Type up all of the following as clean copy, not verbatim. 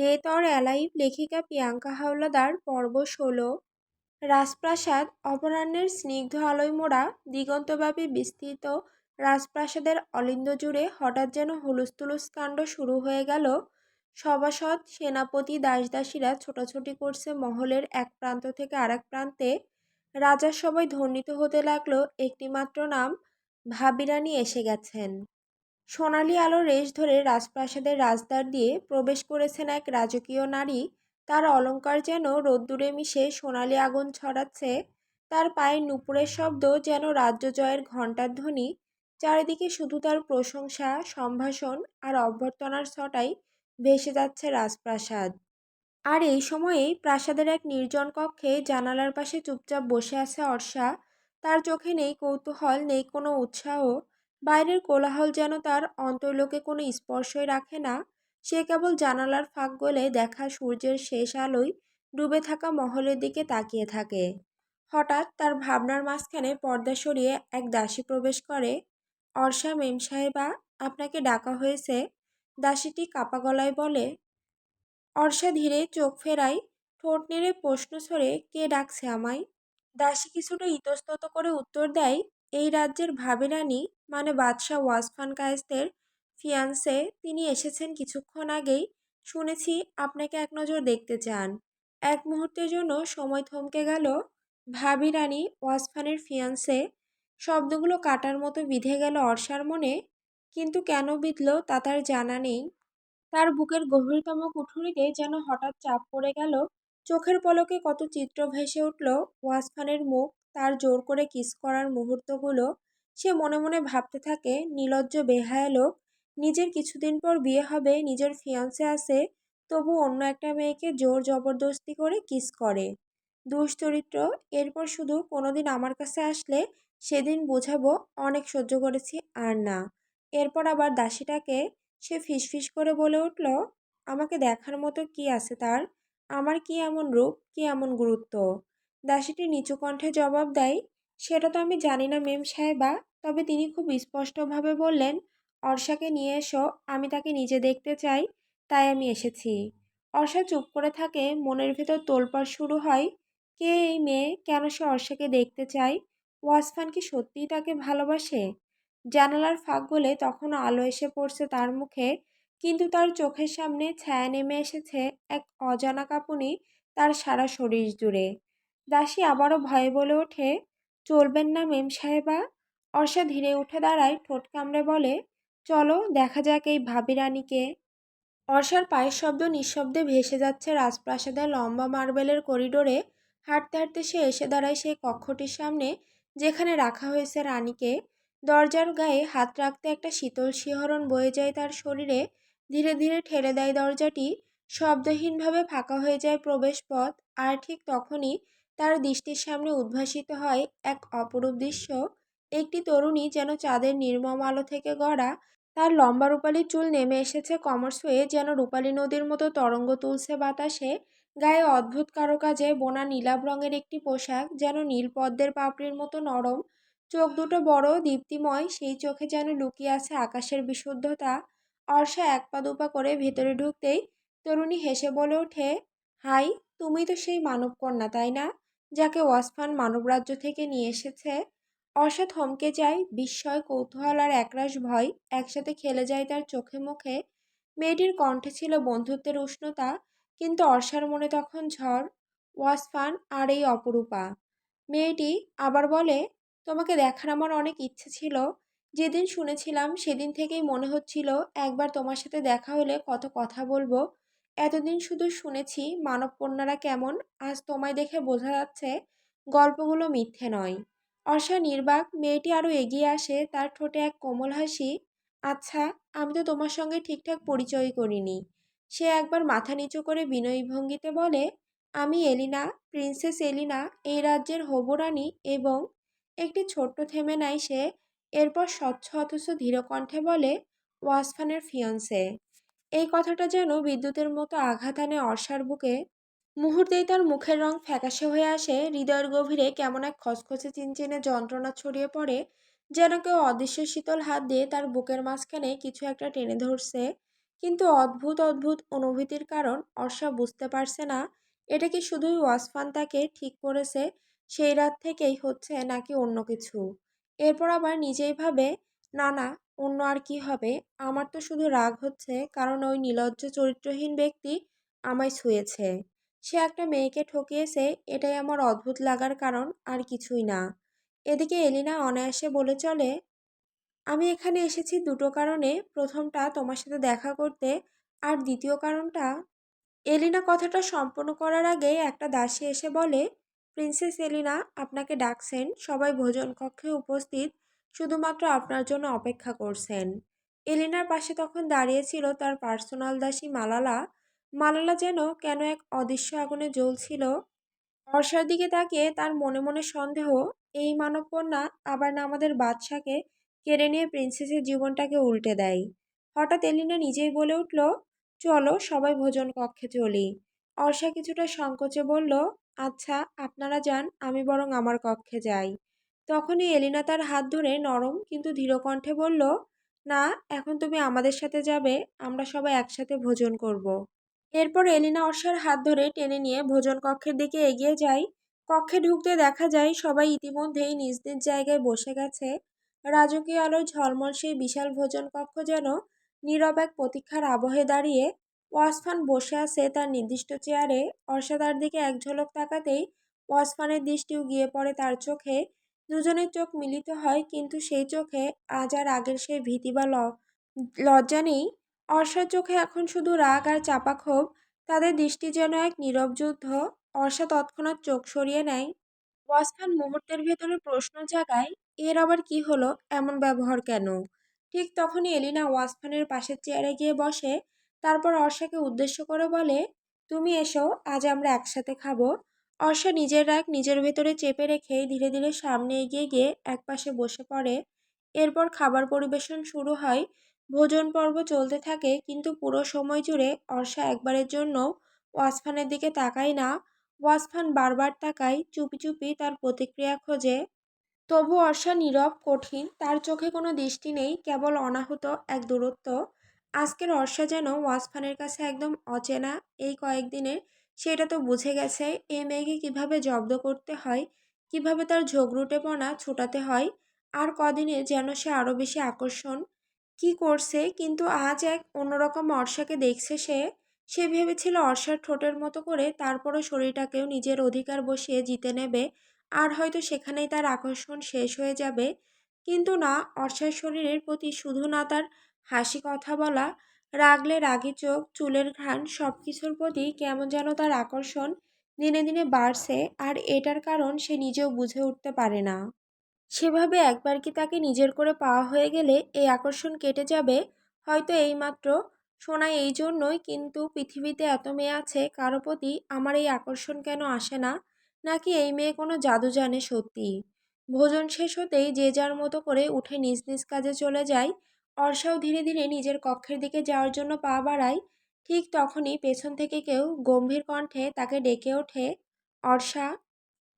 Death or alive লেখিকা প্রিয়াঙ্কা হাওলাদার পর্ব ১৬। রাজপ্রাসাদ। অপরাহ্নের স্নিগ্ধ আলোয় মোড়া দিগন্তব্যাপী বিস্তৃত রাজপ্রাসাদের অলিন্দ জুড়ে হঠাৎ যেন হুলস্থুলুস কাণ্ড শুরু হয়ে গেল। সভাসদ, সেনাপতি, দাসদাসীরা ছোটাছুটি করছে মহলের এক প্রান্ত থেকে আরেক প্রান্তে। রাজার সবাই ধ্বনিত হতে লাগলো একটিমাত্র নাম, ভাবিরানী এসে গেছেন। সোনালি আলোর রেশ ধরে রাজপ্রাসাদের রাজদ্বার দিয়ে প্রবেশ করেছেন এক রাজকীয় নারী। তার অলংকার যেন রোদ্দুরে মিশে সোনালি আগুন ছড়াচ্ছে। তার পায়ের নুপুরের শব্দ যেন রাজ্য জয়ের ঘণ্টার ধ্বনি। চারিদিকে শুধু তার প্রশংসা, সম্ভাষণ আর অভ্যর্থনার ছটাই ভেসে যাচ্ছে রাজপ্রাসাদ। আর এই সময়েই প্রাসাদের এক নির্জন কক্ষে জানালার পাশে চুপচাপ বসে আছে অর্ষা। তার চোখে নেই কৌতূহল, নেই কোনো উৎসাহ। বাইরের কোলাহল যেন তার অন্তর্লোকে কোনো স্পর্শই রাখে না। সে কেবল জানালার ফাঁক গলে দেখা সূর্যের শেষ আলোয় ডুবে থাকা মহলের দিকে তাকিয়ে থাকে। হঠাৎ তার ভাবনার মাঝখানে পর্দা সরিয়ে এক দাসী প্রবেশ করে। অর্ষা মেমসাহেবা, আপনাকে ডাকা হয়েছে। দাসীটি কাপা গলায় বলে। অর্ষা ধীরে চোখ ফেরায়, ঠোঁট নেড়ে প্রশ্ন ছড়ে, কে ডাকছে আমায়? দাসী কিছুটা ইতস্তত করে উত্তর দেয়, এই রাজ্যের ভাবিরানী, মানে বাদশাহ ওয়াসফান কায়েস্তের ফিয়ান্সে, তিনি এসেছেন কিছুক্ষণ আগেই। শুনেছি আপনাকে এক নজর দেখতে চান। এক মুহূর্তের জন্য সময় থমকে গেল। ভাবিরানী, ওয়াসফানের ফিয়ান্সে, শব্দগুলো কাটার মতো বিঁধে গেল অর্ষার মনে। কিন্তু কেন বিঁধল তা তার জানা নেই। তার বুকের গভীরতম কুঠুরিতে যেন হঠাৎ চাপ পড়ে গেল। চোখের পলকে কত চিত্র ভেসে উঠল। ওয়াসফানের মুখ, তার জোর করে কিস করার মুহূর্তগুলো। সে মনে মনে ভাবতে থাকে, নির্লজ্জ বেহায়া লোক। নিজের কিছুদিন পর বিয়ে হবে, নিজের ফিয়ান্সে আছে, তবু অন্য একটা মেয়েকে জোর জবরদস্তি করে কিস করে। দুশ্চরিত্র। এরপর শুধু কোনোদিন আমার কাছে আসলে সেদিন বোঝাবো অনেক সহ্য করেছি, আর না। এরপর আবার দাসীটাকে সে ফিসফিস করে বলে উঠল, আমাকে দেখার মতো কি আছে তার? আমার কি এমন রূপ, কি এমন গুরুত্ব? দাসীটি নিচু কণ্ঠে জবাব দেয়, সেটা তো আমি জানি না মেম সাহেবা। তবে তিনি খুব স্পষ্টভাবে বললেন, অর্ষাকে নিয়ে এসো, আমি তাকে নিজে দেখতে চাই, তাই আমি এসেছি। অর্ষা চুপ করে থাকে, মনের ভেতর তোলপাড় শুরু হয়। কে এই মেয়ে? কেন সে অর্ষাকে দেখতে চায়? ওয়াসফান কি সত্যিই তাকে ভালোবাসে? জানালার ফাঁক গলে তখনও আলো এসে পড়ছে তার মুখে, কিন্তু তার চোখের সামনে ছায়া নেমে এসেছে এক অজানা কাঁপুনি তার সারা শরীর জুড়ে। দাসী আবারও ভয়ে বলে ওঠে, চলবেন না মেম সাহেবা। অর্ষা ধীরে উঠে দাঁড়ায়, ঠোঁট কামড়ে বলে, চলো দেখা যাক এই ভাবি রানীকে। অর্ষার পায়ের শব্দ নিঃশব্দে ভেসে যাচ্ছে রাজপ্রাসাদের লম্বা মার্বেলের করিডোরে। হাঁটতে হাঁটতে সে এসে দাঁড়ায় সেই কক্ষটির সামনে যেখানে রাখা হয়েছে রানীকে। দরজার গায়ে হাত রাখতে একটা শীতল শিহরণ বয়ে যায় তার শরীরে। ধীরে ধীরে ঠেলে দেয় দরজাটি। শব্দহীনভাবে ফাঁকা হয়ে যায় প্রবেশপথ। আর ঠিক তখনই তার দৃষ্টির সামনে উদ্ভাসিত হয় এক অপরূপ দৃশ্য। একটি তরুণী যেন চাঁদের নির্মম আলো থেকে গড়া। তার লম্বা রূপালি চুল নেমে এসেছে কোমর ছুঁয়ে, যেন রূপালী নদীর মতো তরঙ্গ তুলছে বাতাসে। গায়ে অদ্ভুত কারুকাজে বোনা নীলাভ রঙের একটি পোশাক, যেন নীল পদ্মের পাপড়ির মতো নরম। চোখ দুটো বড় দীপ্তিময়, সেই চোখে যেন লুকিয়ে আছে আকাশের বিশুদ্ধতা। অর্ষা এক পা দুপা করে ভেতরে ঢুকতেই তরুণী হেসে বলে ওঠে, হাই, তুমি তো সেই মানবকন্যা, তাই না, যাকে ওয়াসফান মানবরাজ্য থেকে নিয়ে এসেছে? অর্ষা থমকে যায়, বিস্ময়, কৌতূহল আর একরাশ ভয় একসাথে খেলে যায় তার চোখে মুখে। মেয়েটির কণ্ঠে ছিল বন্ধুত্বের উষ্ণতা, কিন্তু অর্ষার মনে তখন ঝড়। ওয়াসফান আর এই অপরূপা। মেয়েটি আবার বলে, তোমাকে দেখার আমার অনেক ইচ্ছে ছিল। যেদিন শুনেছিলাম সেদিন থেকেই মনে হচ্ছিল একবার তোমার সাথে দেখা হলে কত কথা বলবো। এতদিন শুধু শুনেছি মানবকন্যারা কেমন, আজ তোমায় দেখে বোঝা যাচ্ছে গল্পগুলো মিথ্যে নয়। অর্ষা নির্বাক। মেয়েটি আরও এগিয়ে আসে, তার ঠোঁটে এক কোমল হাসি। আচ্ছা, আমি তো তোমার সঙ্গে ঠিকঠাক পরিচয় করিনি। সে একবার মাথা নিচু করে বিনয়ী ভঙ্গিতে বলে, আমি এলিনা, প্রিন্সেস এলিনা, এই রাজ্যের হবু রানী। এবং একটি ছোট্ট থেমে নেয় সে। এরপর স্বচ্ছ অথচ ধীর কণ্ঠে বলে, ওয়াসফানের ফিয়ন্সে। এই কথাটা যেন বিদ্যুতের মতো আঘাত আনে অর্ষার বুকে। মুহূর্তেই তার মুখের রং ফ্যাকাশে হয়ে আসে, হৃদয়ের গভীরে কেমন এক খচখচে চিনচিনে যন্ত্রণা ছড়িয়ে পড়ে, যেন কেউ অদৃশ্য শীতল হাত দিয়ে তার বুকের মাঝখানে কিছু একটা টেনে ধরছে। কিন্তু অদ্ভুত অদ্ভুত অনুভূতির কারণ অর্ষা বুঝতে পারছে না এটা কি শুধুই ওয়াসফান তাকে ঠিক করেছে সেই রাত থেকেই হচ্ছে নাকি অন্য কিছু। এরপর আবার নিজেই ভাবে, না না, অন্য আর কি হবে। আমার তো শুধু রাগ হচ্ছে কারণ ওই নির্লজ্জ চরিত্রহীন ব্যক্তি আমায় ছুঁয়েছে। সে একটা মেয়েকে ঠকিয়েছে, এটাই আমার অদ্ভুত লাগার কারণ, আর কিছুই না। এদিকে এলিনা অনায়াসে বলে চলে, আমি এখানে এসেছি দুটো কারণে, প্রথমটা তোমার সাথে দেখা করতে, আর দ্বিতীয় কারণটা। এলিনা কথাটা সম্পূর্ণ করার আগে একটা দাসী এসে বলে, প্রিন্সেস এলিনা আপনাকে ডাকছেন, সবাই ভোজন কক্ষে উপস্থিত, শুধুমাত্র আপনার জন্য অপেক্ষা করছেন। এলিনার পাশে তখন দাঁড়িয়ে ছিল তার পার্সোনাল দাসী মালালা। মালালা যেন কেন এক অদৃশ্য আগুনে জ্বলছিল। বর্ষার দিকে তাকিয়ে তার মনে মনে সন্দেহ, এই মানবকন্যা আবার না আমাদের বাদশাকে কেড়ে নিয়ে প্রিন্সেসের জীবনটাকে উল্টে দেয়। হঠাৎ এলিনা নিজেই বলে উঠল, চলো সবাই ভোজন কক্ষে চলি। অর্ষা কিছুটা সংকোচে বলল, আচ্ছা আপনারা যান, আমি বরং আমার কক্ষে যাই। তখনই এলিনা তার হাত ধরে নরম কিন্তু দৃঢ় কণ্ঠে বলল, না, এখন তুমি আমাদের সাথে যাবে, আমরা সবাই একসাথে ভোজন করব। এরপর এলিনা অর্ষার হাত ধরে টেনে নিয়ে ভোজন কক্ষের দিকে এগিয়ে যায়। কক্ষে ঢুকতে দেখা যায় সবাই ইতিমধ্যেই নিজ নিজ জায়গায় বসে গেছে। রাজকীয় আলোয় ঝলমল সেই বিশাল ভোজন কক্ষ যেন নীরব এক প্রতীক্ষার আবহে দাঁড়িয়ে। ওয়াসফান বসে আছে তার নির্দিষ্ট চেয়ারে। অর্ষা তার দিকে এক ঝলক তাকাতেই ওয়াসফানের দৃষ্টিও গিয়ে পড়ে তার চোখে। দুজনের চোখ মিলিত হয়, কিন্তু সেই চোখে আজ আর আগের সেই ভীতি বা লজ্জা নেই। অর্ষার চোখে এখন শুধু রাগ আর চাপা ক্ষোভ। তাদের দৃষ্টি যেন এক নীরব যুদ্ধ। অর্ষা তৎক্ষণাৎ চোখ সরিয়ে নেয়। ওয়াসফান মুহূর্তের ভেতরে প্রশ্ন জাগায়, এর আবার কি হলো, এমন ব্যবহার কেন? ঠিক তখনই এলিনা ওয়াসফানের পাশের চেয়ারে গিয়ে বসে। তারপর অর্ষাকে উদ্দেশ্য করে বলে, তুমি এসো, আজ আমরা একসাথে খাবো। অর্ষা নিজের রাগ নিজের ভেতরে চেপে রেখে ধীরে ধীরে সামনে এগিয়ে গিয়ে একপাশে বসে পড়ে। এরপর খাবার পরিবেশন শুরু হয়। ভোজন পর্ব চলতে থাকে, কিন্তু পুরো সময় জুড়ে অর্ষা একবারের জন্য ওয়াসফানের দিকে তাকায় না। ওয়াসফান বারবার তাকায়, চুপি চুপি তার প্রতিক্রিয়া খোঁজে। তবু অর্ষা নীরব, কঠিন, তার চোখে কোনো দৃষ্টি নেই, কেবল অনাহুত এক দূরত্ব। আজকের অর্ষা যেন ওয়াসফানের কাছে একদম অচেনা। এই কয়েকদিনে সেটা তো বুঝে গেছে এই মেয়েকে কিভাবে জব্দ করতে হয়, কিভাবে তার ঝগড়ুটেপনা ছুটাতে হয়। আর কদিনে যেন সে আরও বেশি আকর্ষণ কি করছে, কিন্তু আজ এক অন্যরকম অর্ষাকে দেখছে সে। সে ভেবেছিল অর্ষার ঠোঁটের মতো করে তারপরও শরীরটাকেও নিজের অধিকার বসিয়ে জিতে নেবে, আর হয়তো সেখানেই তার আকর্ষণ শেষ হয়ে যাবে। কিন্তু না, অর্ষার শরীরের প্রতি শুধু না তার হাসি, কথা বলা, রাগলে রাগী চোখ, চুলের ঘ্রাণ, সব কিছুর প্রতি কেমন যেন তার আকর্ষণ দিনে দিনে বাড়ছে। আর এটার কারণ সে নিজেও বুঝে উঠতে পারে না। সেভাবে একবার কি তাকে নিজের করে পাওয়া হয়ে গেলে এই আকর্ষণ কেটে যাবে? হয়তো এইমাত্র শোনা এই জন্যই, কিন্তু পৃথিবীতে এত মেয়ে আছে, কারো প্রতি আমার এই আকর্ষণ কেন আসে না? নাকি এই মেয়ে কোনো জাদু জানে সত্যি? ভোজন শেষ হতেই যে যার মতো করে উঠে নিজ নিজ কাজে চলে যায়। অর্ষাও ধীরে ধীরে নিজের কক্ষের দিকে যাওয়ার জন্য পা বাড়ায়। ঠিক তখনই পেছন থেকে কেউ গম্ভীর কণ্ঠে তাকে ডেকে ওঠে, অর্ষা।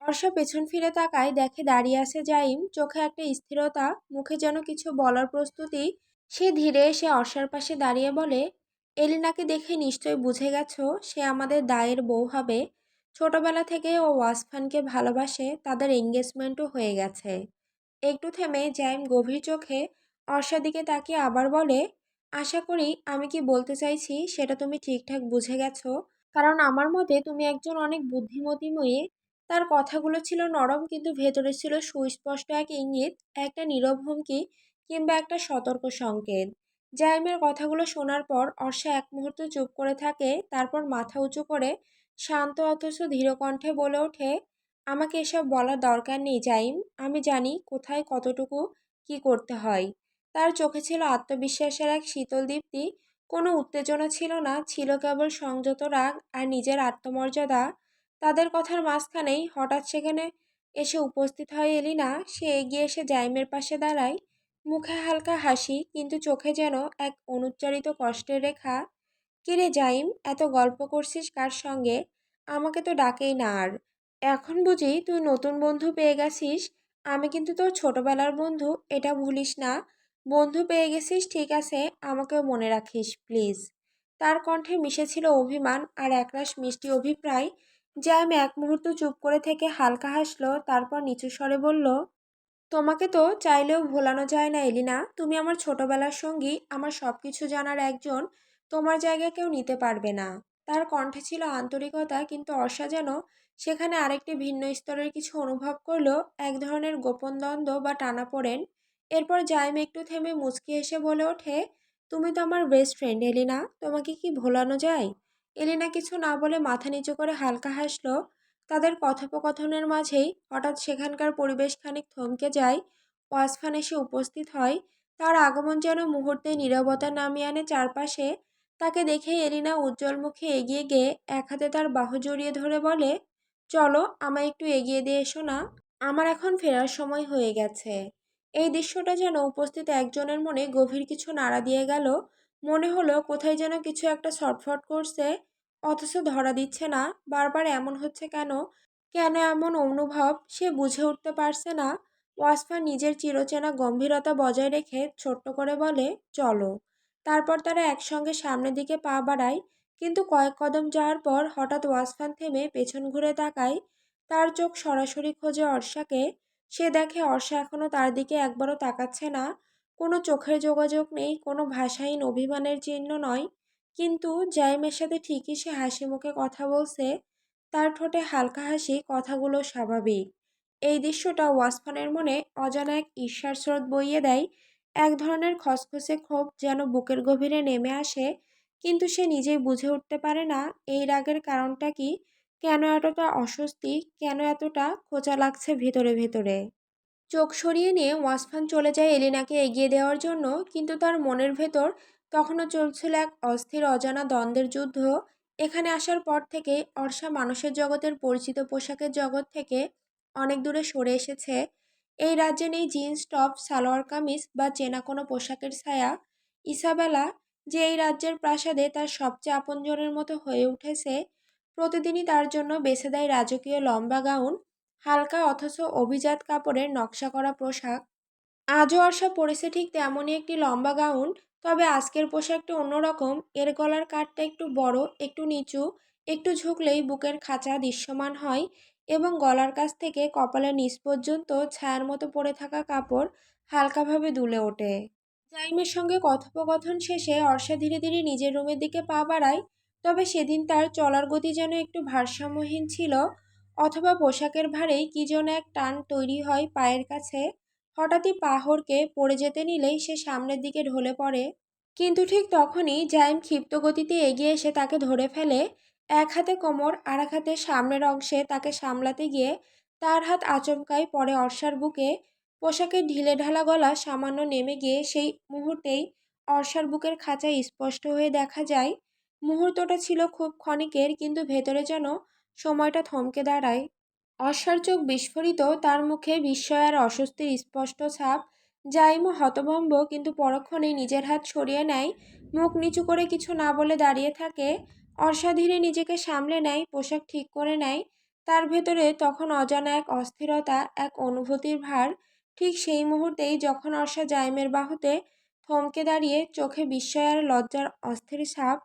অর্ষা পেছন ফিরে তাকায়, দেখে দাঁড়িয়ে আছে জাইম, চোখে একটা স্থিরতা, মুখে যেন কিছু বলার প্রস্তুতি। সে ধীরে এসে অর্ষার পাশে দাঁড়িয়ে বলে, এলিনাকে দেখে নিশ্চয় বুঝে গেছো সে আমাদের দায়ের বউ হবে। ছোটবেলা থেকে ও ওয়াসফানকে ভালোবাসে, তাদের এঙ্গেজমেন্টও হয়ে গেছে। একটু থেমে জাইম গভীর চোখে অর্ষার দিকে তাকিয়ে আবার বলে, আশা করি আমি কি বলতে চাইছি সেটা তুমি ঠিকঠাক বুঝে গেছো, কারণ আমার মতে তুমি একজন অনেক বুদ্ধিমতী মেয়ে। তার কথাগুলো ছিল নরম, কিন্তু ভেতরে ছিল সুস্পষ্ট এক ইঙ্গিত, একটা নীরব হুমকি, কিংবা একটা সতর্ক সংকেত। জাইমের কথাগুলো শোনার পর অর্ষা এক মুহূর্ত চুপ করে থাকে, তারপর মাথা উঁচু করে শান্ত অথচ ধীর কণ্ঠে বলে ওঠে, আমাকে এসব বলার দরকার নেই জাইম, আমি জানি কোথায় কতটুকু কি করতে হয়। তার চোখে ছিল আত্মবিশ্বাসের এক শীতল দীপ্তি। কোনো উত্তেজনা ছিল না, ছিল কেবল সংযত রাগ আর নিজের আত্মমর্যাদা। তাদের কথার মাঝখানেই হঠাৎ সেখানে এসে উপস্থিত হয় এলিনা। সে এগিয়ে এসে জাইমের পাশে দাঁড়ায়, মুখে হালকা হাসি, কিন্তু চোখে যেন এক অনুচ্চারিত কষ্টের রেখা। কিরে জাইম, এত গল্প করছিস কার সঙ্গে? আমাকে তো ডাকেই না আর। এখন বুঝি তুই নতুন বন্ধু পেয়ে গেছিস? আমি কিন্তু তোর ছোটবেলার বন্ধু, এটা ভুলিস না। বন্ধু পেয়ে গেছিস, ঠিক আছে, আমাকেও মনে রাখিস প্লিজ। তার কণ্ঠে মিশেছিল অভিমান আর একরাশ মিষ্টি অভিপ্রায়। জ্যাম এক মুহূর্ত চুপ করে থেকে হালকা হাসলো, তারপর নিচু স্বরে বলল, তোমাকে তো চাইলেও ভোলানো যায় না এলিনা। তুমি আমার ছোটবেলার সঙ্গী, আমার সবকিছু জানার একজন। তোমার জায়গা কেউ নিতে পারবে না। তার কণ্ঠে ছিল আন্তরিকতা, কিন্তু অর্ষা যেন সেখানে আরেকটি ভিন্ন স্তরের কিছু অনুভব করলো, এক ধরনের গোপন দ্বন্দ্ব বা টানাপোড়েন। এরপর জাইম একটু থেমে মুচকি এসে বলে ওঠে, তুমি তো আমার বেস্ট ফ্রেন্ড এলিনা, তোমাকে কি ভোলানো যায়? এলিনা কিছু না বলে মাথা নিচু করে হালকা হাসলো। তাদের কথোপকথনের মাঝেই হঠাৎ সেখানকার পরিবেশ খানিক থমকে যায়। ওয়াসফান এসে উপস্থিত হয়। তার আগমন যেন মুহূর্তেই নীরবতা নামিয়ে আনে চারপাশে। তাকে দেখেই এলিনা উজ্জ্বল মুখে এগিয়ে গিয়ে এক হাতে তার বাহু জড়িয়ে ধরে বলে, চলো, আমায় একটু এগিয়ে দিয়ে এসো না। আমার এখন ফেরার সময় হয়ে গেছে। এই দৃশ্যটা যেন উপস্থিত একজনের মনে গভীর কিছু নাড়া দিয়ে গেল। মনে হলো কোথায় যেন কিছু একটা ছটফট করছে, অথচ ধরা দিচ্ছে না। বারবার এমন হচ্ছে কেন? কেন এমন অনুভব সে বুঝে উঠতে পারছে না। ওয়াসফা নিজের চিরচেনা গম্ভীরতা বজায় রেখে ছোট্ট করে বলে, চলো। তারপর তারা একসঙ্গে সামনের দিকে পা বাড়ায়। কিন্তু কয়েক কদম যাওয়ার পর হঠাৎ ওয়াসফান থেমে পেছন ঘুরে তাকায়। তার চোখ সরাসরি খোঁজে অর্ষাকে। সে দেখে অর্ষা এখনো তার দিকে একবারও তাকাচ্ছে না। কোনো চোখের যোগাযোগ নেই, কোনো ভাষাহীন অভিমানের চিহ্ন নয়। কিন্তু জাইমের সাথে ঠিকই সে হাসি মুখে কথা বলছে। তার ঠোঁটে হালকা হাসি, কথাগুলো স্বাভাবিক। এই দৃশ্যটা ওয়াসফানের মনে অজানা এক ঈর্ষার স্রোত বইয়ে দেয়। এক ধরনের খসখসে ক্ষোভ যেন বুকের গভীরে নেমে আসে। কিন্তু সে নিজেই বুঝে উঠতে পারে না এই রাগের কারণটা কি, কেন এতটা অস্বস্তি, কেন এতটা খোঁচা লাগছে ভেতরে ভেতরে। চোখ সরিয়ে নিয়ে ওয়াসফান চলে যায় এলিনাকে এগিয়ে দেওয়ার জন্য, কিন্তু তার মনের ভেতর তখনও চলছিল এক অস্থির অজানা দ্বন্দ্বের যুদ্ধ। এখানে আসার পর থেকে অর্ষা মানুষের জগতের পরিচিত পোশাকের জগৎ থেকে অনেক দূরে সরে এসেছে। এই রাজ্যে নেই জিন্স টপ, সালোয়ার কামিজ বা চেনা কোনো পোশাকের ছায়া। ইসাবেলা, যে এই রাজ্যের প্রাসাদে তার সবচেয়ে আপনজনের মতো হয়ে উঠেছে, প্রতিদিনই তার জন্য বেছে দেয় রাজকীয় লম্বা গাউন, হালকা অথচ অভিজাত কাপড়ের নকশা করা পোশাক। আজও আশা পরেছে ঠিক তেমনই একটি লম্বা গাউন। তবে আজকের পোশাকটি অন্যরকম। এর গলার কাটটা একটু বড়, একটু নিচু, একটু ঝুঁকলেই বুকের খাঁচা দৃশ্যমান হয় এবং গলার কাছ থেকে কপালের নিচ পর্যন্ত ছায়ার মতো পড়ে থাকা কাপড় হালকাভাবে দুলে ওঠে। জাইমের সঙ্গে কথোপকথন শেষে অর্ষা ধীরে ধীরে নিজের রুমের দিকে পা বাড়ায়। তবে সেদিন তার চলার গতি যেন একটু ভারসাম্যহীন ছিল, অথবা পোশাকের ভারেই কি যেন এক টান তৈরি হয় পায়ের কাছে। হঠাৎই পা হড়কে পড়ে যেতে নিলেই সে সামনের দিকে ঢলে পড়ে। কিন্তু ঠিক তখনই জাইম ক্ষিপ্ত গতিতে এগিয়ে এসে তাকে ধরে ফেলে। এক হাতে কোমর, আর এক হাতে সামনের অংশে তাকে সামলাতে গিয়ে তার হাত আচমকাই পড়ে অর্ষার বুকে। পোশাকের ঢিলে ঢালা গলা সামান্য নেমে গিয়ে সেই মুহূর্তেই অর্ষার বুকের খাঁচায় স্পষ্ট হয়ে দেখা যায়। মুহূর্তটা ছিল খুব ক্ষণিকের, কিন্তু ভেতরে যেন সময়টা থমকে দাঁড়ায়। অর্ষার চোখ বিস্ফোরিত, তার মুখে বিস্ময় আর অস্বস্তির স্পষ্ট ছাপ। জাইমও হতভম্ব, কিন্তু পরক্ষণেই নিজের হাত সরিয়ে নেয়। মুখ নিচু করে কিছু না বলে দাঁড়িয়ে থাকে। অর্ষা ধীরে নিজেকে সামলে নেয়, পোশাক ঠিক করে নেয়। তার ভেতরে তখন অজানা এক অস্থিরতা, এক অনুভূতির ভার। ঠিক সেই মুহূর্তেই যখন অর্ষা জাইমের বাহুতে থমকে দাঁড়িয়ে, চোখে বিস্ময় আর লজ্জার অস্থির ছাপ,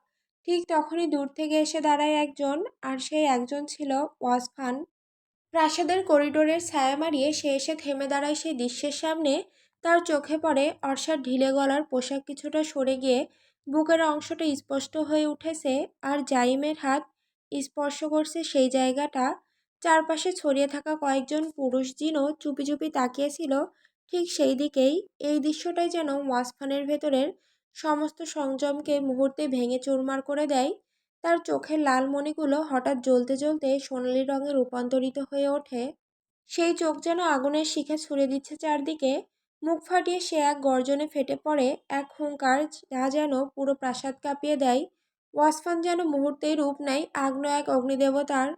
ঠিক তখনই দূর থেকে এসে দাঁড়ায় একজন। আর সেই একজন ছিল ওয়াসফান। প্রাসাদের করিডোরের ছায়া মারিয়ে সে এসে থেমে দাঁড়ায় সেই দৃশ্যের সামনে। তার চোখে পড়ে অর্ষার ঢিলে গলার পোশাক কিছুটা সরে গিয়ে বুকের অংশটা স্পষ্ট হয়ে উঠেছে, আর জাইমের হাত স্পর্শ করছে সেই জায়গাটা। চারপাশে ছড়িয়ে থাকা কয়েকজন পুরুষ জিনও চুপি চুপি তাকিয়েছিল ঠিক সেই দিকেই। এই দৃশ্যটাই যেন ওয়াসফানের ভেতরের সমস্ত সংযমকে মুহূর্তে ভেঙে চুরমার করে দেয়। তার চোখের লাল মণিগুলো হঠাৎ জ্বলতে জ্বলতে সোনালি রঙে রূপান্তরিত হয়ে ওঠে। সেই চোখ যেন আগুনের শিখা ছুড়ে দিচ্ছে চারদিকে। মুখ ফাটিয়ে সে এক গর্জনে ফেটে পড়ে, এক হুঙ্কার যা যেন পুরো প্রাসাদ কাঁপিয়ে দেয়। ওয়াসফান যেন মুহূর্তেই রূপ নেয় আগ্ন এক অগ্নিদেবতার।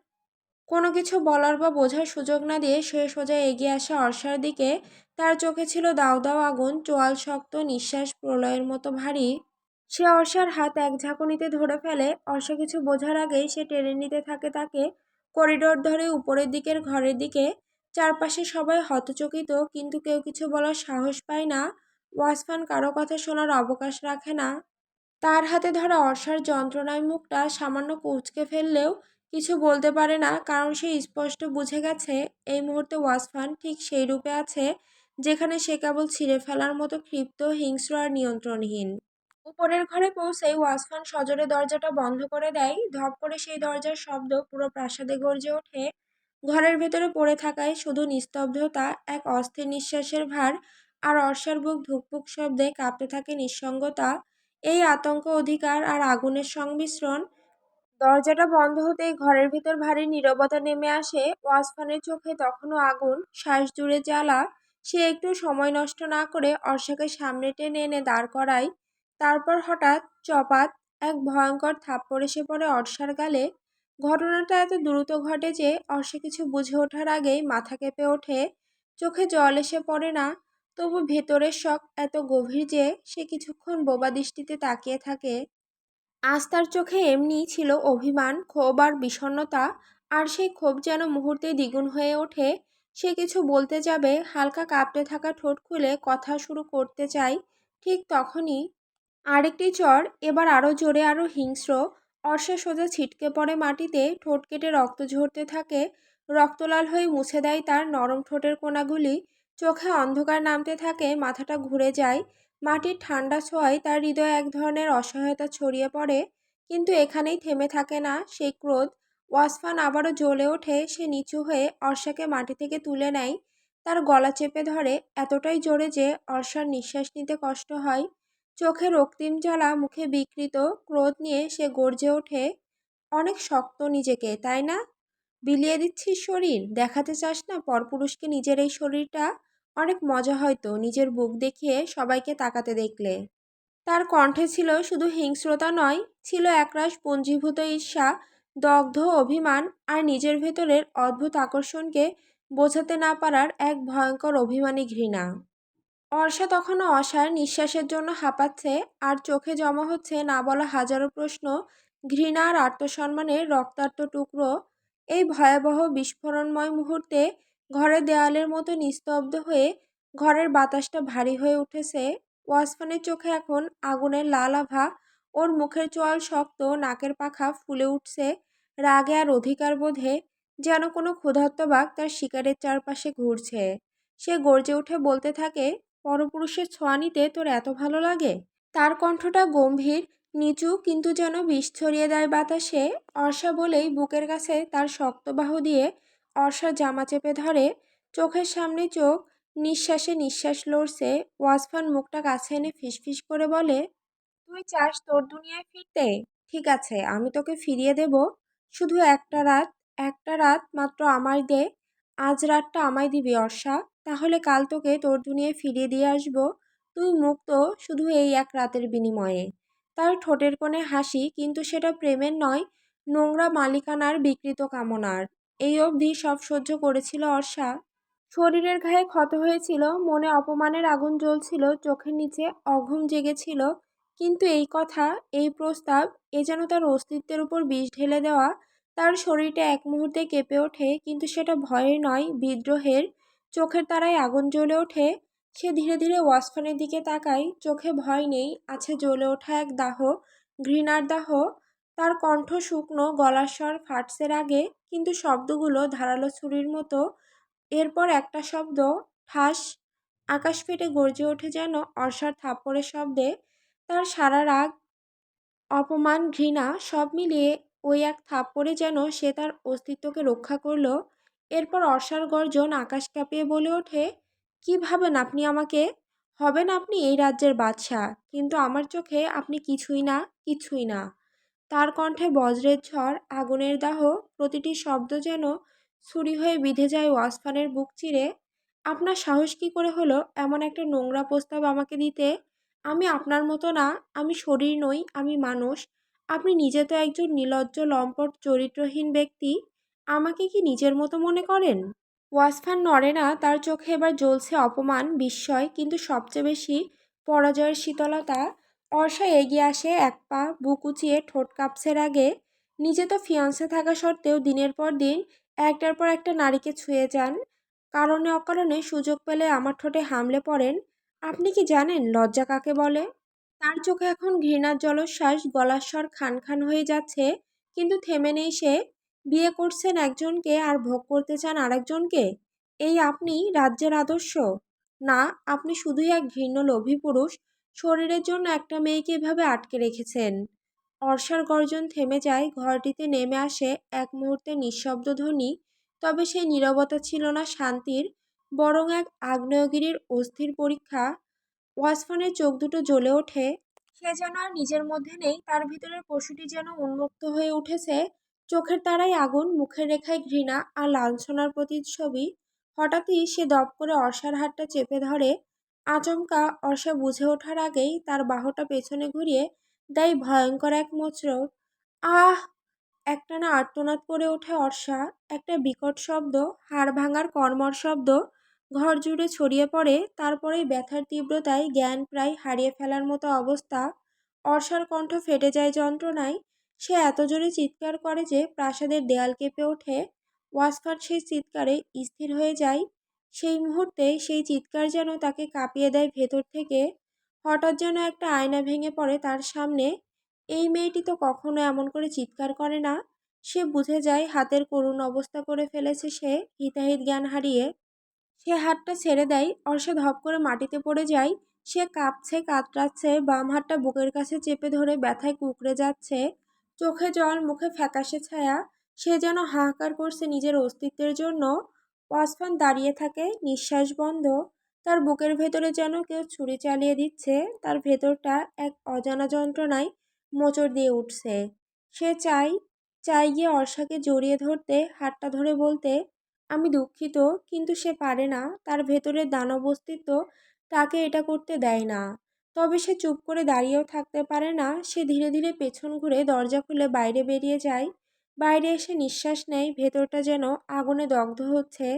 কোনো কিছু বলার বা বোঝার সুযোগ না দিয়ে সে সোজা এগিয়ে আসে অর্ষার দিকে। তার চোখে ছিল দাউ দাউ আগুন, চোয়াল শক্ত, নিঃশ্বাস প্রলয়ের মতো ভারী। সে অর্ষার হাত এক ঝাঁকুনিতে ধরে ফেলে। অর্ষা কিছু বোঝার আগেই সে টেনে নিতে থাকে তাকে করিডোর ধরে উপরের দিকের ঘরের দিকে। চারপাশে সবাই হতচকিত, কিন্তু কেউ কিছু বলার সাহস পায় না। ওয়াসফান কারো কথা শোনার অবকাশ রাখে না। তার হাতে ধরা অর্ষার যন্ত্রণায় মুখটা সামান্য কুঁচকে ফেললেও কিছু বলতে পারে না, কারণ সে স্পষ্ট বুঝে গেছে এই মুহূর্তে ওয়াসফান ঠিক সেই রূপে আছে যেখানে সে কেবল ছিঁড়ে ফেলার মতো ক্ষিপ্ত, হিংস্র আর নিয়ন্ত্রণহীন। উপরের ঘরে পৌঁছেই ওয়াসফান সজোরে দরজাটা বন্ধ করে দেয়। ধপ করে সেই দরজার শব্দ পুরো প্রাসাদে গর্জে ওঠে। ঘরের ভেতরে পড়ে থাকায় শুধু নিস্তব্ধতা, এক অস্থির নিঃশ্বাসের ভার, আর অর্ষার বুক ধুকপুক শব্দে কাঁপতে থাকে নিঃসঙ্গতা। এই আতঙ্ক, অধিকার আর আগুনের সংমিশ্রণ। দরজাটা বন্ধ হতেই ঘরের ভিতর ভারী নীরবতা নেমে আসে। ওয়াসফানের চোখে তখনও আগুন, শ্বাস জুড়ে জ্বালা। সে একটু সময় নষ্ট না করে অর্ষাকে সামনে টেনে এনে দাঁড় করায়। তারপর হঠাৎ চপাত এক ভয়ঙ্কর থাপ্পড় এসে পড়ে অর্ষার গালে। ঘটনাটা এত দ্রুত ঘটে যে অর্ষা কিছু বুঝে ওঠার আগেই মাথা কেঁপে ওঠে। চোখে জল এসে পড়ে না, তবু ভেতরের শক এত গভীর যে সে কিছুক্ষণ বোবা দৃষ্টিতে তাকিয়ে থাকে। আজ তার চোখে এমনিই ছিল অভিমান, ক্ষোভ আর বিষণ্ণতা, আর সেই ক্ষোভ যেন মুহূর্তেই দ্বিগুণ হয়ে ওঠে। সে কিছু বলতে যাবে, হালকা কাঁপতে থাকা ঠোঁট খুলে কথা শুরু করতে চায়। ঠিক তখনই আরেকটি চড়, এবার আরও জোরে, আরও হিংস্র। অর্ষা সোজা ছিটকে পড়ে মাটিতে, ঠোঁট কেটে রক্ত ঝরতে থাকে। রক্তলাল হয়ে মুছে দেয় তার নরম ঠোঁটের কোণাগুলি। চোখে অন্ধকার নামতে থাকে, মাথাটা ঘুরে যায়। মাটির ঠান্ডা ছোঁয়ায় তার হৃদয়ে এক ধরনের অসহায়তা ছড়িয়ে পড়ে। কিন্তু এখানেই থেমে থাকে না সেই ক্রোধ। ওয়াসফান আবারও জ্বলে ওঠে। সে নিচু হয়ে অর্ষাকে মাটি থেকে তুলে নেয়, তার গলা চেপে ধরে এতটাই জোরে যে অর্ষার নিঃশ্বাস নিতে কষ্ট হয়। চোখে রক্তিম জ্বালা, মুখে বিকৃত ক্রোধ নিয়ে সে গর্জে ওঠে, অনেক শক্ত নিজেকে, তাই না? বিলিয়ে দিচ্ছিস শরীর, দেখাতে চাস না পরপুরুষকে নিজের এই শরীরটা? অনেক মজা হয়তো নিজের বুক দেখিয়ে সবাইকে তাকাতে দেখলে। তার কণ্ঠে ছিল শুধু হিংস্রতা নয়, ছিল একরাশ পুঞ্জীভূত ঈর্ষা, দগ্ধ অভিমান, আর নিজের ভেতরের অদ্ভুত আকর্ষণকে বোঝাতে না পারার এক ভয়ঙ্কর অভিমানী ঘৃণা। অর্ষা তখনও অসাড়, নিঃশ্বাসের জন্য হাঁপাচ্ছে, আর চোখে জমা হচ্ছে না বলা হাজারো প্রশ্ন, ঘৃণা আর আত্মসম্মানের রক্তাক্ত টুকরো। এই ভয়াবহ বিস্ফোরণময় মুহূর্তে ঘরের দেয়ালের মতো নিস্তব্ধ হয়ে, ঘরের বাতাসটা ভারী হয়ে উঠেছে। ওয়াসফানের চোখে এখন আগুনের লাল আভা, ওর মুখের চোয়াল শক্ত, নাকের পাখা ফুলে উঠছে রাগে আর অধিকার বোধে, যেন কোনো ক্ষুধার্ত বাঘ তার শিকারের চারপাশে ঘুরছে। সে গর্জে উঠে বলতে থাকে, পরপুরুষের ছোঁয়া নিতে তোর এত ভালো লাগে? তার কণ্ঠটা গম্ভীর, নিচু, কিন্তু যেন বিষ ছড়িয়ে দেয় বাতাসে। অর্ষা বলেই বুকের কাছে তার শক্ত বাহু দিয়ে অর্ষার জামা চেপে ধরে। চোখের সামনে চোখ, নিঃশ্বাসে নিঃশ্বাস লড়ছে। ওয়াসফান মুখটা কাছে এনে ফিসফিস করে বলে, তুই চাস তোর দুনিয়ায় ফিরতে? ঠিক আছে, আমি তোকে ফিরিয়ে দেব। শুধু একটা রাত, একটা রাত মাত্র আমায় দে। আজ রাতটা আমায় দিবি অর্ষা, তাহলে কাল তোকে তোর দুনিয়ায় ফিরিয়ে দিয়ে আসবো। তুই মুক্ত, শুধু এই এক রাতের বিনিময়ে। তার ঠোঁটের কোণে হাসি, কিন্তু সেটা প্রেমের নয়, নোংরা মালিকানার বিকৃত কামনার। এই অবধি সব সহ্য করেছিল অর্ষা। শরীরের গায়ে ক্ষত হয়েছিল, মনে অপমানের আগুন জ্বলছিল, চোখের নিচে অঘুম জেগেছিল। কিন্তু এই কথা, এই প্রস্তাব, এ যেন তার অস্তিত্বের উপর বিষ ঢেলে দেওয়া। তার শরীরটা এক মুহূর্তে কেঁপে ওঠে, কিন্তু সেটা ভয়ের নয়, বিদ্রোহের। চোখের তারায় আগুন জ্বলে ওঠে। সে ধীরে ধীরে ওয়াসফানের দিকে তাকায়। চোখে ভয় নেই, আছে জ্বলে ওঠা এক দাহ, ঘৃণার দাহ। তার কণ্ঠ শুকনো, গলার স্বর ফাটছে রাগে, কিন্তু শব্দগুলো ধারালো ছুরির মতো। এরপর একটা শব্দ, ঠাস। আকাশ ফেটে গর্জে ওঠে যেন অর্ষার থাপ্পড়ের শব্দে। তার সারা রাগ, অপমান, ঘৃণা সব মিলিয়ে ওই এক থাপ্পড়ে যেন সে তার অস্তিত্বকে রক্ষা করল। এরপর অর্ষার গর্জন আকাশ কাঁপিয়ে বলে ওঠে, কি ভাবেন আপনি আমাকে? হবেন আপনি এই রাজ্যের বাদশা, কিন্তু আমার চোখে আপনি কিছুই না, কিছুই না। তার কণ্ঠে বজ্রের ঝড়, আগুনের দাহ, প্রতিটি শব্দ যেন ছুরি হয়ে বিঁধে যায় ওয়াসফানের বুক চিরে। আপনার সাহস কী করে হলো এমন একটা নোংরা প্রস্তাব আমাকে দিতে? আমি আপনার মতো না, আমি শরীর নই, আমি মানুষ। আপনি নিজে তো একজন নির্লজ্জ, লম্পট, চরিত্রহীন ব্যক্তি। আমাকে কি নিজের মতো মনে করেন? ওয়াসফান নড়ে না, তার চোখে এবার জ্বলছে অপমান, বিস্ময়, কিন্তু সবচেয়ে বেশি পরাজয়ের শীতলতা। অর্ষা এগিয়ে আসে এক পা, বুক উঁচিয়ে, ঠোঁট কাঁপছে রাগে। নিজে তো ফিয়ান্সে থাকা সত্ত্বেও দিনের পর দিন একটার পর একটা নারীকে ছুঁয়ে যান, কারণে অকারণে সুযোগ পেলে আমার ঠোঁটে হামলে পড়েন। আপনি কি জানেন লজ্জা কাকে বলে? তার চোখে এখন ঘৃণার জলোচ্ছ্বাস, গলার স্বর খান খান হয়ে যাচ্ছে, কিন্তু থেমে নেই সে। বিয়ে করছেন একজনকে আর ভোগ করতে চান আরেকজনকে। এই আপনি রাজ্যের আদর্শ? না, আপনি শুধুই এক ঘৃণ্য লোভী পুরুষ। শরীরের জন্য একটা মেয়েকে এভাবে আটকে রেখেছেন। অর্ষার গর্জন থেমে যায়, ঘরটিতে নেমে আসে এক মুহূর্তে নিঃশব্দ ধ্বনি। তবে সেই নীরবতা ছিল না শান্তির, বরং এক আগ্নেয়গিরির অস্থির পরীক্ষা। ওয়াসফানের চোখ দুটো জ্বলে ওঠে। সে যেন আর নিজের মধ্যে নেই, তার ভিতরের পশুটি যেন উন্মুক্ত হয়ে উঠেছে। চোখের তারায় আগুন, মুখের রেখায় ঘৃণা আর লাঞ্ছনার প্রতিচ্ছবি। হঠাৎই সে দপ করে অর্ষার হাতটা চেপে ধরে। আচমকা অর্ষা বুঝে ওঠার আগেই তার বাহুটা পেছনে ঘুরিয়ে দেয় ভয়ঙ্কর এক মোচড়। আহ! একটানা আর্তনাদ করে ওঠে অর্ষা। একটা বিকট শব্দ, হাড় ভাঙার কর্মর শব্দ ঘর জুড়ে ছড়িয়ে পড়ে। তারপরেই ব্যথার তীব্রতায় জ্ঞান প্রায় হারিয়ে ফেলার মতো অবস্থা। অর্ষার কণ্ঠ ফেটে যায় যন্ত্রণায়। সে এত জোরে চিৎকার করে যে প্রাসাদের দেয়াল কেঁপে ওঠে। ওয়াসফার সেই চিৎকারে স্থির হয়ে যায়। সেই মুহূর্তে সেই চিৎকার যেন তাকে কাঁপিয়ে দেয় ভেতর থেকে। হঠাৎ যেন একটা আয়না ভেঙে পড়ে তার সামনে। এই মেয়েটি তো কখনো এমন করে চিৎকার করে না। সে বুঝে যায় হাতের করুণ অবস্থা করে ফেলেছে সে, হিতাহিত জ্ঞান হারিয়ে। সে হাতটা ছেড়ে দেয়, অর্ষা ধপ করে মাটিতে পড়ে যায়। সে কাঁপছে, কাতরাচ্ছে, বাম হাতটা বুকের কাছে চেপে ধরে ব্যথায় কুঁকড়ে যাচ্ছে। চোখে জল, মুখে ফ্যাকাশে ছায়া। সে যেন হাহাকার করছে নিজের অস্তিত্বের জন্য। ওয়াসফান দাঁড়িয়ে থাকে, নিঃশ্বাস বন্ধ। তার বুকের ভেতরে যেন কেউ ছুরি চালিয়ে দিচ্ছে। তার ভেতরটা এক অজানা যন্ত্রণায় মোচড় দিয়ে উঠছে। সে চাই গিয়ে অর্ষাকে জড়িয়ে ধরতে, হাতটা ধরে বলতে, আমি দুঃখিত, কিন্তু সে পারে না। তার ভেতরের দানব অস্তিত্ব তাকে এটা করতে দেয় না। তবে সে চুপ করে দাঁড়িয়েও থাকতে পারে না। সে ধীরে ধীরে পেছন ঘুরে দরজা খুলে বাইরে বেরিয়ে যায়। বাইরে এসে নিঃশ্বাস নেয়, ভেতরটা যেন আগুনে দগ্ধ হচ্ছে।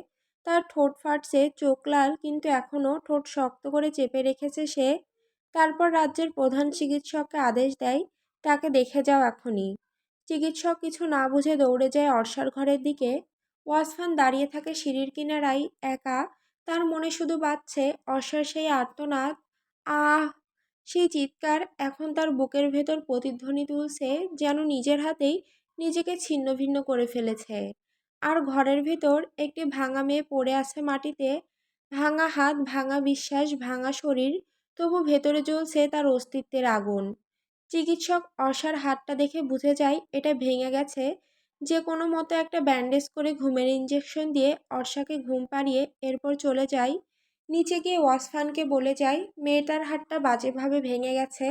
তার ঠোঁট ফাটছে, চোখ লাল, কিন্তু এখনও ঠোঁট শক্ত করে চেপে রেখেছে সে। তারপর রাজ্যের প্রধান চিকিৎসককে আদেশ দেয়, তাকে দেখে যাও এখনই। চিকিৎসক কিছু না বুঝে দৌড়ে যায় অর্ষার ঘরের দিকে। ওয়াসফান দাঁড়িয়ে থাকে সিঁড়ির কিনারায় একা। তার মনে শুধু বাজছে অর্ষার সেই আর্তনাদ। আহ! সেই চিৎকার এখন তার বুকের ভেতর প্রতিধ্বনি তুলছে, যেন নিজের হাতেই নিজেকে ছিন্ন ভিন্ন করে ফেলেছে। আর ঘরের ভেতর একটি ভাঙা মেয়ে পড়ে আছে মাটিতে। ভাঙা হাত, ভাঙা বিশ্বাস, ভাঙা শরীর, তবু ভেতরে জ্বলছে তার অস্তিত্বের আগুন। চিকিৎসক অর্ষার হাতটা দেখে বুঝে যায় এটা ভেঙে গেছে। যে কোনো মতো একটা ব্যান্ডেজ করে ঘুমের ইঞ্জেকশন দিয়ে অর্ষাকে ঘুম পাড়িয়ে এরপর চলে যায়। নিচে গিয়ে ওয়াসফানকে বলে যায় মেয়েটার হাতটা বাজেভাবে ভেঙে গেছে,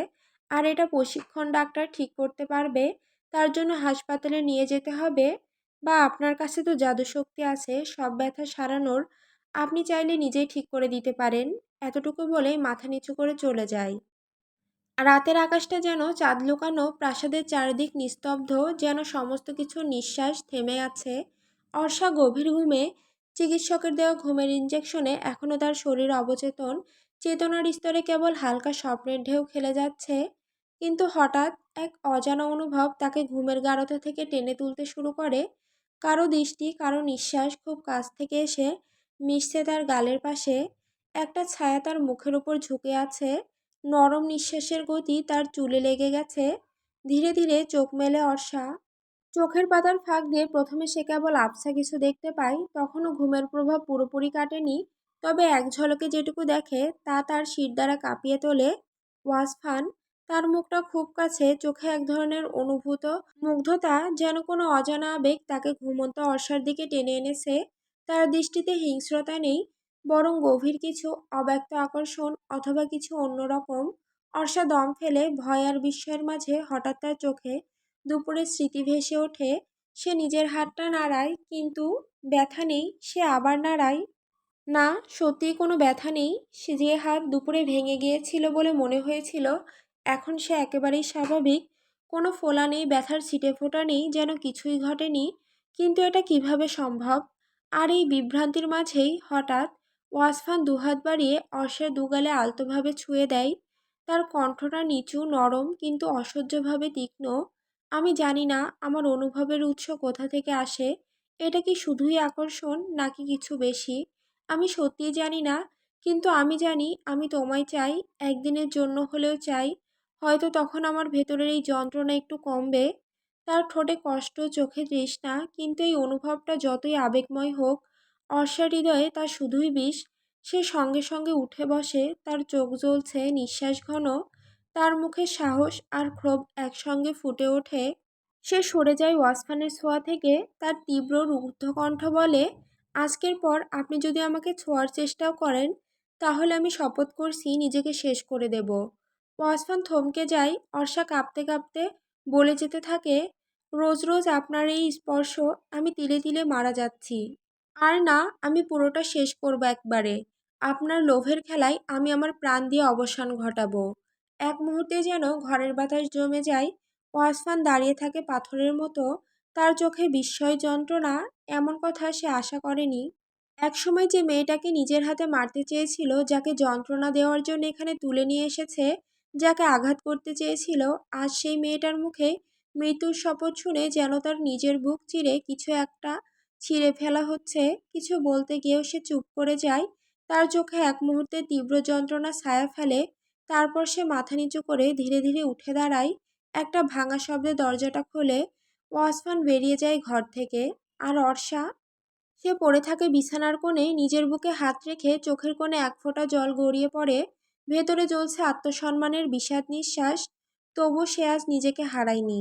আর এটা প্রশিক্ষণ ডাক্তার ঠিক করতে পারবে। তার জন্য হাসপাতালে নিয়ে যেতে হবে। বা আপনার কাছে তো জাদুশক্তি আছে সব ব্যথা সারানোর, আপনি চাইলে নিজেই ঠিক করে দিতে পারেন। এতটুকু বলেই মাথা নিচু করে চলে যায়। রাতের আকাশটা যেন চাঁদ লুকানো, প্রাসাদের চারিদিক নিস্তব্ধ, যেন সমস্ত কিছুর নিঃশ্বাস থেমে আছে। অর্ষা গভীর ঘুমে। চিকিৎসকের দেওয়া ঘুমের ইঞ্জেকশনে এখনও তার শরীর অবচেতন। চেতনার স্তরে কেবল হালকা স্বপ্নের ঢেউ খেলে যাচ্ছে। কিন্তু হঠাৎ এক অজানা অনুভব তাকে ঘুমের গাঢ়তা থেকে টেনে তুলতে শুরু করে। কারো দৃষ্টি, কারো নিঃশ্বাস খুব কাছ থেকে এসে মিশছে তার গালের পাশে। একটা ছায়া তার মুখের উপর ঝুঁকে আছে। নরম নিঃশ্বাসের গতি তার চুলে লেগে গেছে। ধীরে ধীরে চোখ মেলে অর্ষা। চোখের পাতার ফাঁক দিয়ে প্রথমে সে কেবল আবছা কিছু দেখতে পায়, তখনও ঘুমের প্রভাব পুরোপুরি কাটেনি। তবে এক ঝলকে যেটুকু দেখে তা তার শিরদাঁড়া কাঁপিয়ে তোলে। ওয়াসফান। তার মুখটা খুব কাছে, চোখে এক ধরনের অনুভূত মুগ্ধতা, যেন কোনো অজানা আবেগ তাকে ঘুমন্ত অর্ষার দিকে টেনে এনেছে। তার দৃষ্টিতে হিংস্রতা নেই, বরং গভীর কিছু অব্যক্ত আকর্ষণ, অথবা কিছু অন্যরকম। অর্ষা দম ফেলে, ভয় আর বিস্ময়ের মাঝে হঠাৎ তার চোখে দুপুরের স্মৃতি ভেসে ওঠে। সে নিজের হাতটা নাড়ায়, কিন্তু ব্যথা নেই। সে আবার নাড়ায়। না, সত্যিই কোনো ব্যথা নেই। সে যে হাত দুপুরে ভেঙে গিয়েছিল বলে মনে হয়েছিল, এখন সে একেবারেই স্বাভাবিক। কোনো ফোলা নেই, ব্যথার ছিটেফোঁটা নেই, যেন কিছুই ঘটেনি। কিন্তু এটা কিভাবে সম্ভব? আর এই বিভ্রান্তির মাঝেই হঠাৎ ওয়াসফান দুহাত বাড়িয়ে অর্ষার দুগালে আলতোভাবে ছুঁয়ে দেয়। তার কণ্ঠটা নিচু, নরম, কিন্তু অসহ্যভাবে তীক্ষ্ণ। আমি জানি না আমার অনুভবের উৎস কোথা থেকে আসে। এটা কি শুধুই আকর্ষণ, নাকি কিছু বেশি? আমি সত্যিই জানি না, কিন্তু আমি জানি আমি তোমায় চাই, একদিনের জন্য হলেও চাই। হয়তো তখন আমার ভেতরের এই যন্ত্রণা একটু কমবে। তার ঠোঁটে কষ্ট, চোখে তৃষ্ণা, কিন্তু এই অনুভবটা যতই আবেগময় হোক, অর্ষার হৃদয়ে তা শুধুই বিষ। সে সঙ্গে সঙ্গে উঠে বসে, তার চোখ জ্বলছে, নিঃশ্বাস ঘন, তার মুখে সাহস আর ক্ষোভ একসঙ্গে ফুটে ওঠে। সে সরে যায় ওয়াসফানের ছোঁয়া থেকে, তার তীব্র রুদ্ধ কণ্ঠ বলে, আজকের পর আপনি যদি আমাকে ছোঁয়ার চেষ্টাও করেন, তাহলে আমি শপথ করছি নিজেকে শেষ করে দেব। ওয়াসফান থমকে যায়, অর্ষা কাঁপতে কাঁপতে বলে যেতে থাকে, রোজ রোজ আপনার এই স্পর্শ, আমি তিলে তিলে মারা যাচ্ছি। আর না, আমি পুরোটা শেষ করব একবারে। আপনার লোভের খেলায় আমি আমার প্রাণ দিয়ে অবসান ঘটাবো। এক মুহূর্তে যেন ঘরের বাতাস জমে যায়। ওয়াসফান দাঁড়িয়ে থাকে পাথরের মতো, তার চোখে বিস্ময়, যন্ত্রণা। এমন কথা সে আশা করেনি। একসময় যে মেয়েটাকে নিজের হাতে মারতে চেয়েছিল, যাকে যন্ত্রণা দেওয়ার জন্য এখানে তুলে নিয়ে এসেছে, যাকে আঘাত করতে চেয়েছিল, আজ সেই মেয়েটার মুখে মৃত্যুর শপথ শুনে যেন তার নিজের বুক চিরে কিছু একটা ছিঁড়ে ফেলা হচ্ছে। কিছু বলতে গিয়েও সে চুপ করে যায়। তার চোখে এক মুহূর্তে তীব্র যন্ত্রণা ছায়া ফেলে। তারপর সে মাথা নিচু করে ধীরে ধীরে উঠে দাঁড়ায়। একটা ভাঙা শব্দে দরজাটা খোলে। ওয়াসফান বেরিয়ে যায় ঘর থেকে। আর অর্ষা, সে পড়ে থাকে বিছানার কোণে, নিজের বুকে হাত রেখে চোখের কোণে এক ফোঁটা জল গড়িয়ে পড়ে। ভেতরে জ্বলছে আত্মসম্মানের বিষাদ নিঃশ্বাস। তবু সে আজ নিজেকে হারায়নি।